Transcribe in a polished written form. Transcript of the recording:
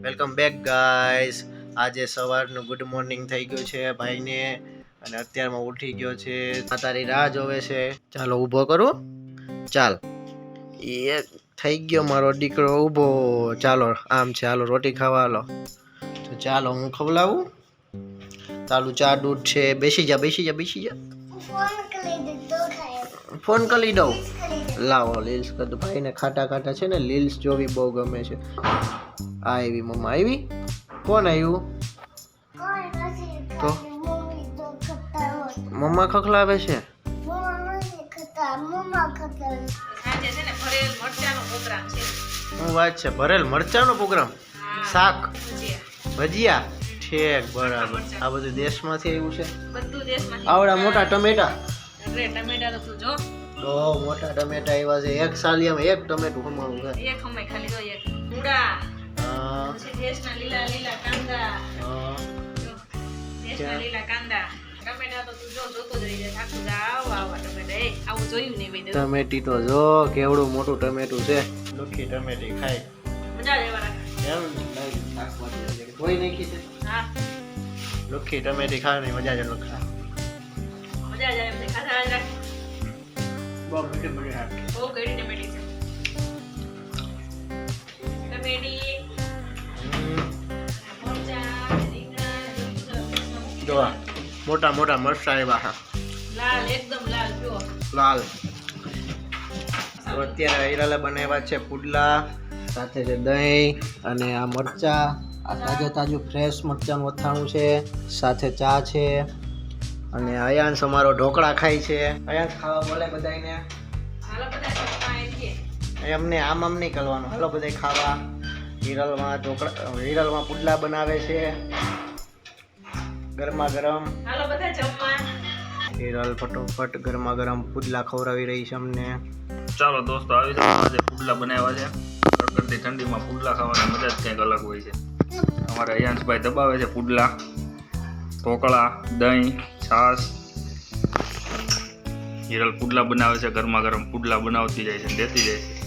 Welcome back guys. આજે સવારનું good morning થઈ ગયું છે ભાઈને અને અત્યારમાં ઉઠી ગયો છે. તારી રાહ જોવે છે. ચાલો ઊભો કરું. ચાલ એ થઈ ગયો મારો દીકરો ઊભો. ચાલો આમ છે, હાલો રોટી ખાવા હાલો. તો ચાલો હું ખવડાવું. તારું ચા દૂધ છે. બેસી જા બેસી જા બેસી જા. ફોન કરી દઉં. લાવો લીલ્સ કર દો. ભાઈને ખાટા ખાટા છે ને લીલ્સ જોવી બહુ ગમે છે. આવી મમ્મા આવી. કોણ આવ્યું? તો મમ્મા ખખલાવે છે. હું વાત છે ભરેલ મરચાનો પ્રોગ્રામ. શાક ભજીયા ઠેક બરાબર. આ બધું દેશમાંથી આવ્યું છે. આવડા મોટા ટમેટા. ટમેટા તો જો તો મોટા ટમેટા આવ્યા છે. એક સાલિયામાં એક ટમેટું ખમાણું છે. એક ખમાય ખાલી જો એક મૂળા હા પછી દેશના લીલા કાંદા. હા જો દેશના લીલા કાંદા. ટમેટા તો તું જો જોતો જ રહી જાય. થાકું જા આવા ટમેટા. એ આવું જોયું નહીં ભાઈ. ટમેટી તો જો કેવડું મોટું ટમેટું છે. લુખી ટમેટી ખાય મજા લેવા રાખે. એમ નહીં શાકભાજી છે કોઈ નાખી છે. હા લુખી ટમેટી ખાવાની મજા જ અલગ છે. મજા જાય એમને ખાધા જ રાખે. બહુ મીઠી મીઠી રાખે. બહુ ગળી ટમેટી છે. ટમેટી મરચાં રીંગણા જો મોટા મોટા મરચાં આવ્યા છે. લાલ એકદમ લાલ જો લાલ. તો અત્યારે હીરાલે બનાવ્યા છે પુડલા સાથે છે દહીં અને આ મરચા. આ તાજું ફ્રેશ મરચાનું અથાણું છે. સાથે ચા છે અને અયાંશ અમારો ઢોકળા ખાય છે. અયાંશ ખાવા બોલે બધાને. હાલો બધા જમવા આવીએ. એમને આમ નહીં કરવાનું. હાલો બધા ખાવા. હિરલમાં ઢોકળા હિરલમાં પુડલા બનાવે છે ગરમા ગરમ. હાલો બધા જમવા. હિરલ ફટોફટ ગરમા ગરમ પુડલા ખવડાવી રહી છે અમને. ચાલો દોસ્તો આવી જાઓ. આજે પુડલા બનાવ્યા છે. કડકડતી ઠંડીમાં પુડલા ખાવાની મજા જ કંઈક અલગ હોય છે. અમારે અયાંશભાઈ દબાવે છે પુડલા, ઢોકળા, દહીં, છાશ. હિરલ પુડલા બનાવે છે. ગરમા ગરમ પુડલા બનાવતી જાય છે, દેતી જાય છે.